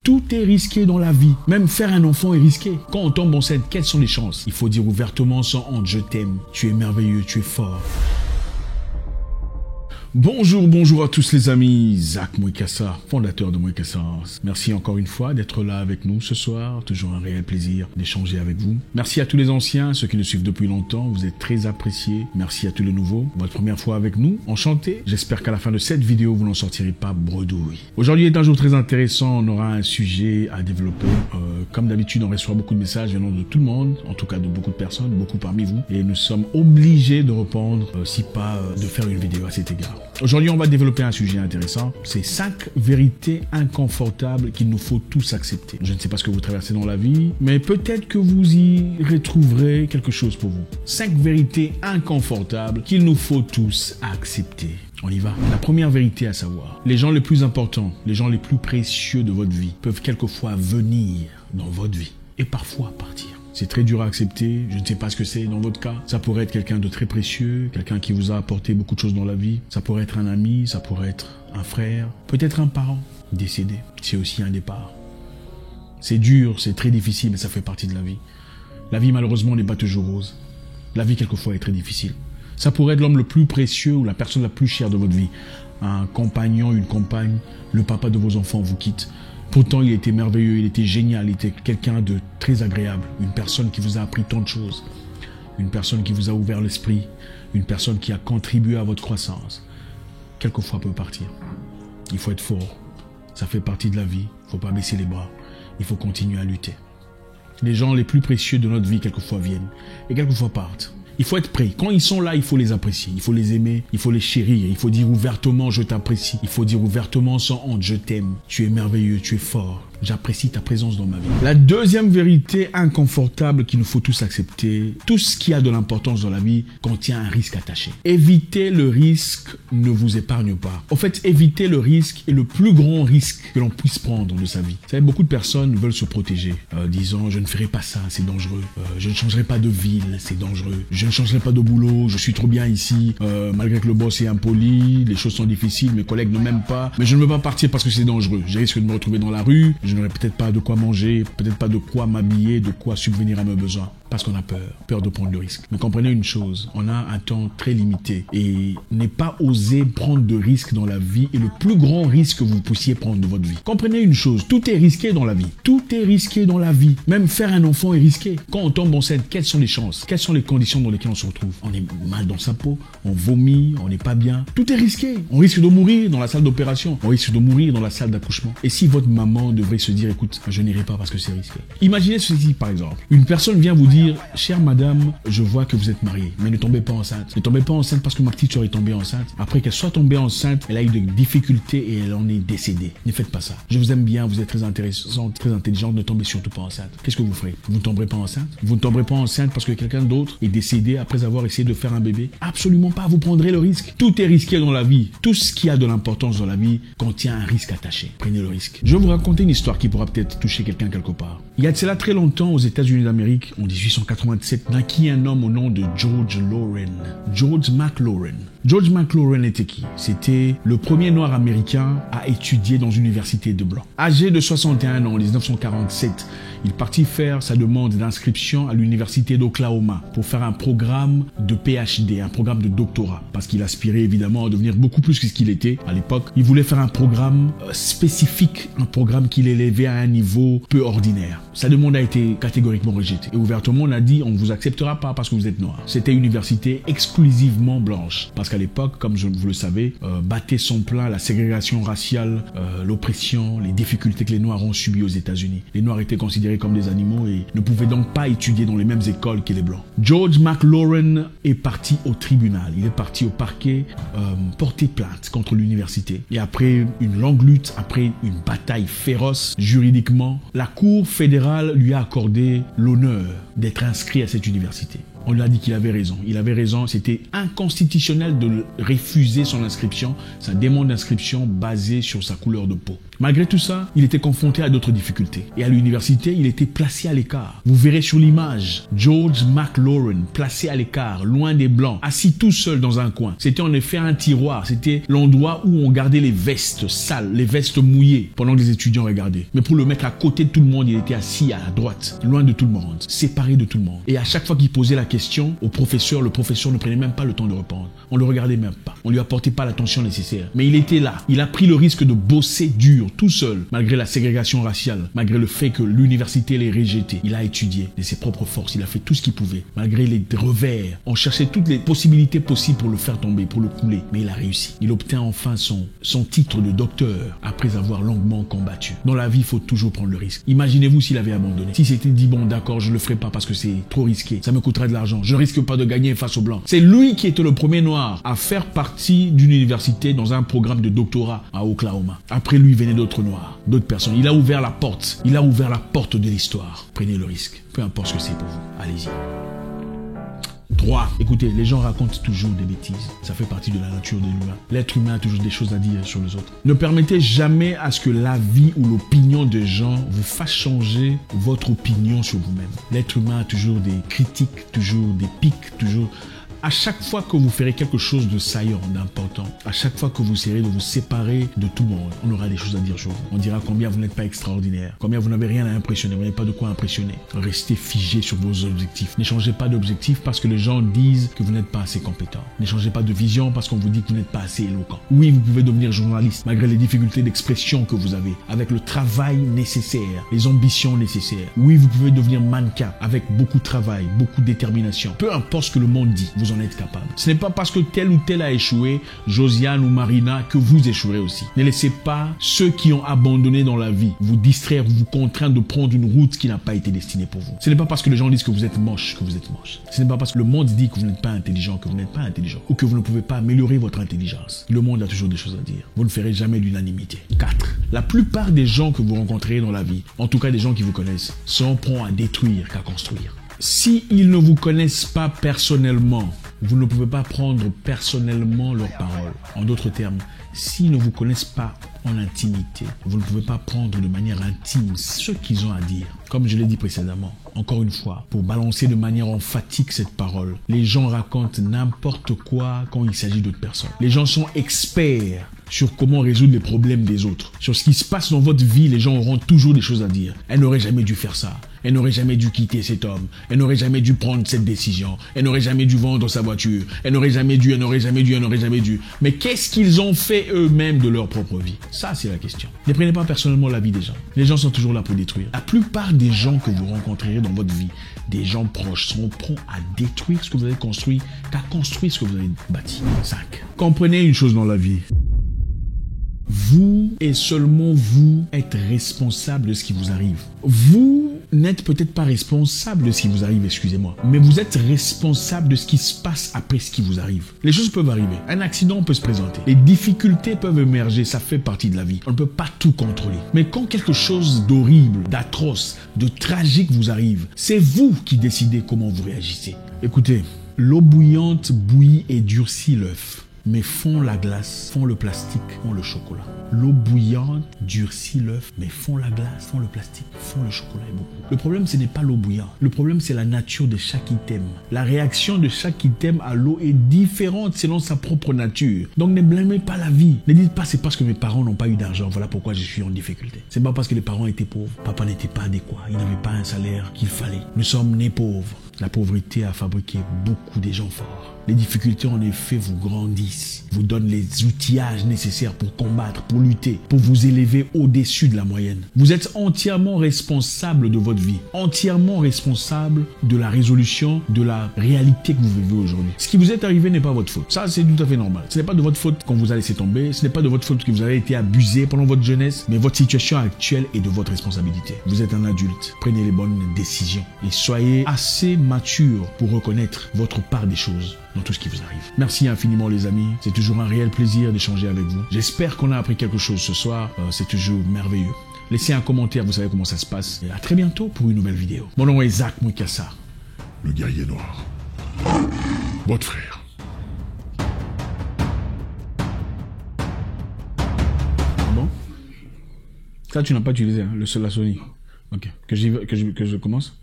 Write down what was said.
Tout est risqué dans la vie. Même faire un enfant est risqué. Quand on tombe enceinte, quelles sont les chances? Il faut dire ouvertement sans honte, je t'aime. Tu es merveilleux, tu es fort. Bonjour à tous les amis, Zach Mwekassa, fondateur de Mwekassa. Merci encore une fois d'être là avec nous ce soir, toujours un réel plaisir d'échanger avec vous. Merci à tous les anciens, ceux qui nous suivent depuis longtemps, vous êtes très appréciés. Merci à tous les nouveaux, votre première fois avec nous, enchanté. J'espère qu'à la fin de cette vidéo, vous n'en sortirez pas bredouille. Aujourd'hui est un jour très intéressant, on aura un sujet à développer. Comme d'habitude, on reçoit beaucoup de messages venant de tout le monde, en tout cas de beaucoup de personnes, beaucoup parmi vous, et nous sommes obligés de répondre, si pas de faire une vidéo à cet égard. Aujourd'hui, on va développer un sujet intéressant. C'est 5 vérités inconfortables qu'il nous faut tous accepter. Je ne sais pas ce que vous traversez dans la vie, mais peut-être que vous y retrouverez quelque chose pour vous. 5 vérités inconfortables qu'il nous faut tous accepter. On y va. La première vérité à savoir, les gens les plus importants, les gens les plus précieux de votre vie peuvent quelquefois venir dans votre vie et parfois partir. C'est très dur à accepter, je ne sais pas ce que c'est dans votre cas. Ça pourrait être quelqu'un de très précieux, quelqu'un qui vous a apporté beaucoup de choses dans la vie. Ça pourrait être un ami, ça pourrait être un frère, peut-être un parent décédé. C'est aussi un départ. C'est dur, c'est très difficile, mais ça fait partie de la vie. La vie, malheureusement, n'est pas toujours rose. La vie, quelquefois, est très difficile. Ça pourrait être l'homme le plus précieux ou la personne la plus chère de votre vie. Un compagnon, une compagne, le papa de vos enfants vous quitte. Pourtant, il était merveilleux, il était génial, il était quelqu'un de très agréable, une personne qui vous a appris tant de choses, une personne qui vous a ouvert l'esprit, une personne qui a contribué à votre croissance. Quelquefois, peut partir. Il faut être fort. Ça fait partie de la vie. Il ne faut pas baisser les bras. Il faut continuer à lutter. Les gens les plus précieux de notre vie, quelquefois, viennent et quelquefois partent. Il faut être prêt. Quand ils sont là, il faut les apprécier. Il faut les aimer. Il faut les chérir. Il faut dire ouvertement, je t'apprécie. Il faut dire ouvertement, sans honte, je t'aime. Tu es merveilleux, tu es fort. J'apprécie ta présence dans ma vie. La deuxième vérité inconfortable qu'il nous faut tous accepter, tout ce qui a de l'importance dans la vie contient un risque attaché. Éviter le risque ne vous épargne pas. En fait, éviter le risque est le plus grand risque que l'on puisse prendre de sa vie. Vous savez, beaucoup de personnes veulent se protéger, disant je ne ferai pas ça, c'est dangereux. Je ne changerai pas de ville, c'est dangereux. Je ne changerai pas de boulot, je suis trop bien ici. Malgré que le boss est impoli, les choses sont difficiles, mes collègues ne m'aiment pas. Mais je ne veux pas partir parce que c'est dangereux. Je risque de me retrouver dans la rue. Je n'aurai peut-être pas de quoi manger, peut-être pas de quoi m'habiller, de quoi subvenir à mes besoins. Parce qu'on a peur de prendre le risque. Mais comprenez une chose, on a un temps très limité et n'est pas osé prendre de risques dans la vie est le plus grand risque que vous puissiez prendre de votre vie. Comprenez une chose, tout est risqué dans la vie. Tout est risqué dans la vie. Même faire un enfant est risqué. Quand on tombe enceinte, quelles sont les chances? Quelles sont les conditions dans lesquelles on se retrouve? On est mal dans sa peau, on vomit, on n'est pas bien. Tout est risqué. On risque de mourir dans la salle d'opération. On risque de mourir dans la salle d'accouchement. Et si votre maman devrait se dire, écoute, je n'irai pas parce que c'est risqué. Imaginez ceci par exemple. Une personne vient vous dire, chère madame, je vois que vous êtes mariée, mais ne tombez pas enceinte. Ne tombez pas enceinte parce que ma petite sœur est tombée enceinte. Après qu'elle soit tombée enceinte, elle a eu des difficultés et elle en est décédée. Ne faites pas ça. Je vous aime bien, vous êtes très intéressante, très intelligente, ne tombez surtout pas enceinte. Qu'est-ce que vous ferez? Vous ne tomberez pas enceinte? Vous ne tomberez pas enceinte parce que quelqu'un d'autre est décédé après avoir essayé de faire un bébé? Absolument pas, vous prendrez le risque. Tout est risqué dans la vie. Tout ce qui a de l'importance dans la vie contient un risque attaché. Prenez le risque. Je vais vous raconter une histoire qui pourra peut-être toucher quelqu'un quelque part. Il y a de cela très longtemps aux États-Unis d'Amérique, en 1887, naquit un homme au nom de George Loren. George McLaurin. George McLaurin était qui? C'était le premier noir américain à étudier dans une université de blanc. Âgé de 61 ans en 1947, il partit faire sa demande d'inscription à l'université d'Oklahoma pour faire un programme de PhD, un programme de doctorat, parce qu'il aspirait évidemment à devenir beaucoup plus que ce qu'il était à l'époque. Il voulait faire un programme spécifique, un programme qui l'élevait à un niveau peu ordinaire. Sa demande a été catégoriquement rejetée. Et ouvertement, on a dit, on ne vous acceptera pas parce que vous êtes noir. C'était une université exclusivement blanche. Parce qu'à l'époque, comme vous le savez, battait son plein la ségrégation raciale, l'oppression, les difficultés que les noirs ont subies aux États-Unis. Les noirs étaient considérés comme des animaux et ne pouvaient donc pas étudier dans les mêmes écoles que les blancs. George McLaurin est parti au tribunal. Il est parti au parquet porter plainte contre l'université. Et après une longue lutte, après une bataille féroce juridiquement, la Cour fédérale lui a accordé l'honneur d'être inscrit à cette université. On lui a dit qu'il avait raison. Il avait raison. C'était inconstitutionnel de refuser son inscription, sa demande d'inscription basée sur sa couleur de peau. Malgré tout ça, il était confronté à d'autres difficultés. Et à l'université, il était placé à l'écart. Vous verrez sur l'image, George McLaurin, placé à l'écart, loin des Blancs, assis tout seul dans un coin. C'était en effet un tiroir. C'était l'endroit où on gardait les vestes sales, les vestes mouillées, pendant que les étudiants regardaient. Mais pour le mettre à côté de tout le monde, il était assis à la droite, loin de tout le monde, séparé de tout le monde. Et à chaque fois qu'il posait la question au professeur, le professeur ne prenait même pas le temps de répondre. On le regardait même pas. On lui apportait pas l'attention nécessaire. Mais il était là. Il a pris le risque de bosser dur, tout seul, malgré la ségrégation raciale, malgré le fait que l'université l'ait rejeté. Il a étudié de ses propres forces. Il a fait tout ce qu'il pouvait. Malgré les revers, on cherchait toutes les possibilités possibles pour le faire tomber, pour le couler. Mais il a réussi. Il obtint enfin son titre de docteur après avoir longuement combattu. Dans la vie, il faut toujours prendre le risque. Imaginez-vous s'il avait abandonné. Si c'était dit, bon, d'accord, je le ferai pas parce que c'est trop risqué. Ça me coûterait de l'argent. Je risque pas de gagner face aux Blancs. C'est lui qui était le premier noir à faire partie d'une université dans un programme de doctorat à Oklahoma. Après lui venaient d'autres noirs, d'autres personnes. Il a ouvert la porte. Il a ouvert la porte de l'histoire. Prenez le risque. Peu importe ce que c'est pour vous. Allez-y. 3. Écoutez, les gens racontent toujours des bêtises. Ça fait partie de la nature de l'humain. L'être humain a toujours des choses à dire sur les autres. Ne permettez jamais à ce que l'avis ou l'opinion des gens vous fasse changer votre opinion sur vous-même. L'être humain a toujours des critiques, toujours des pics, toujours... À chaque fois que vous ferez quelque chose de saillant, d'important, à chaque fois que vous essayerez de vous séparer de tout le monde, on aura des choses à dire sur vous. On dira combien vous n'êtes pas extraordinaire, combien vous n'avez rien à impressionner, vous n'avez pas de quoi impressionner. Restez figé sur vos objectifs. N'échangez pas d'objectifs parce que les gens disent que vous n'êtes pas assez compétent. N'échangez pas de vision parce qu'on vous dit que vous n'êtes pas assez éloquent. Oui, vous pouvez devenir journaliste malgré les difficultés d'expression que vous avez, avec le travail nécessaire, les ambitions nécessaires. Oui, vous pouvez devenir mannequin avec beaucoup de travail, beaucoup de détermination. Peu importe ce que le monde dit, vous en êtes capable. Ce n'est pas parce que tel ou tel a échoué, Josiane ou Marina, que vous échouerez aussi. Ne laissez pas ceux qui ont abandonné dans la vie vous distraire, vous contraindre de prendre une route qui n'a pas été destinée pour vous. Ce n'est pas parce que les gens disent que vous êtes moche que vous êtes moche. Ce n'est pas parce que le monde dit que vous n'êtes pas intelligent que vous n'êtes pas intelligent, ou que vous ne pouvez pas améliorer votre intelligence. Le monde a toujours des choses à dire. Vous ne ferez jamais l'unanimité. 4. La plupart des gens que vous rencontrerez dans la vie, en tout cas des gens qui vous connaissent, sont prompts à détruire qu'à construire. Si ils ne vous connaissent pas personnellement, vous ne pouvez pas prendre personnellement leurs paroles. En d'autres termes, s'ils ne vous connaissent pas en intimité, vous ne pouvez pas prendre de manière intime ce qu'ils ont à dire. Comme je l'ai dit précédemment, encore une fois, pour balancer de manière emphatique cette parole, les gens racontent n'importe quoi quand il s'agit d'autres personnes. Les gens sont experts sur comment résoudre les problèmes des autres. Sur ce qui se passe dans votre vie, les gens auront toujours des choses à dire. Elle n'aurait jamais dû faire ça. Elle n'aurait jamais dû quitter cet homme. Elle n'aurait jamais dû prendre cette décision. Elle n'aurait jamais dû vendre sa voiture. Elle n'aurait jamais dû. Mais qu'est-ce qu'ils ont fait eux-mêmes de leur propre vie? Ça, c'est la question. Ne prenez pas personnellement la vie des gens. Les gens sont toujours là pour détruire. La plupart des gens que vous rencontrerez dans votre vie, des gens proches, seront prompts à détruire ce que vous avez construit qu'à construire ce que vous avez bâti. 5. Comprenez une chose dans la vie. Vous et seulement vous êtes responsable de ce qui vous arrive. Vous n'êtes peut-être pas responsable de ce qui vous arrive, excusez-moi, mais vous êtes responsable de ce qui se passe après ce qui vous arrive. Les choses peuvent arriver, un accident peut se présenter, les difficultés peuvent émerger, ça fait partie de la vie. On ne peut pas tout contrôler. Mais quand quelque chose d'horrible, d'atroce, de tragique vous arrive, c'est vous qui décidez comment vous réagissez. Écoutez, l'eau bouillante bouillit et durcit l'œuf. Mais fond la glace, fond le plastique, fond le chocolat. L'eau bouillante durcit l'œuf, mais fond la glace, fond le plastique, fond le chocolat et beaucoup. Le problème, ce n'est pas l'eau bouillante. Le problème, c'est la nature de chaque item. La réaction de chaque item à l'eau est différente selon sa propre nature. Donc ne blâmez pas la vie. Ne dites pas c'est parce que mes parents n'ont pas eu d'argent, voilà pourquoi je suis en difficulté. C'est pas parce que les parents étaient pauvres. Papa n'était pas adéquat, il n'avait pas un salaire qu'il fallait. Nous sommes nés pauvres. La pauvreté a fabriqué beaucoup de gens forts. Les difficultés, en effet, vous grandissent, vous donnent les outillages nécessaires pour combattre, pour lutter, pour vous élever au-dessus de la moyenne. Vous êtes entièrement responsable de votre vie, entièrement responsable de la résolution de la réalité que vous vivez aujourd'hui. Ce qui vous est arrivé n'est pas votre faute. Ça, c'est tout à fait normal. Ce n'est pas de votre faute qu'on vous a laissé tomber, ce n'est pas de votre faute que vous avez été abusé pendant votre jeunesse, mais votre situation actuelle est de votre responsabilité. Vous êtes un adulte, prenez les bonnes décisions et soyez assez mature pour reconnaître votre part des choses dans tout ce qui vous arrive. Merci infiniment les amis, c'est toujours un réel plaisir d'échanger avec vous. J'espère qu'on a appris quelque chose ce soir, c'est toujours merveilleux. Laissez un commentaire, vous savez comment ça se passe. Et à très bientôt pour une nouvelle vidéo. Mon nom est Zach Mouikassa, le guerrier noir, votre frère. Bon Ça, tu n'as pas utilisé, hein, le seul la Sony. Ok. Que je commence?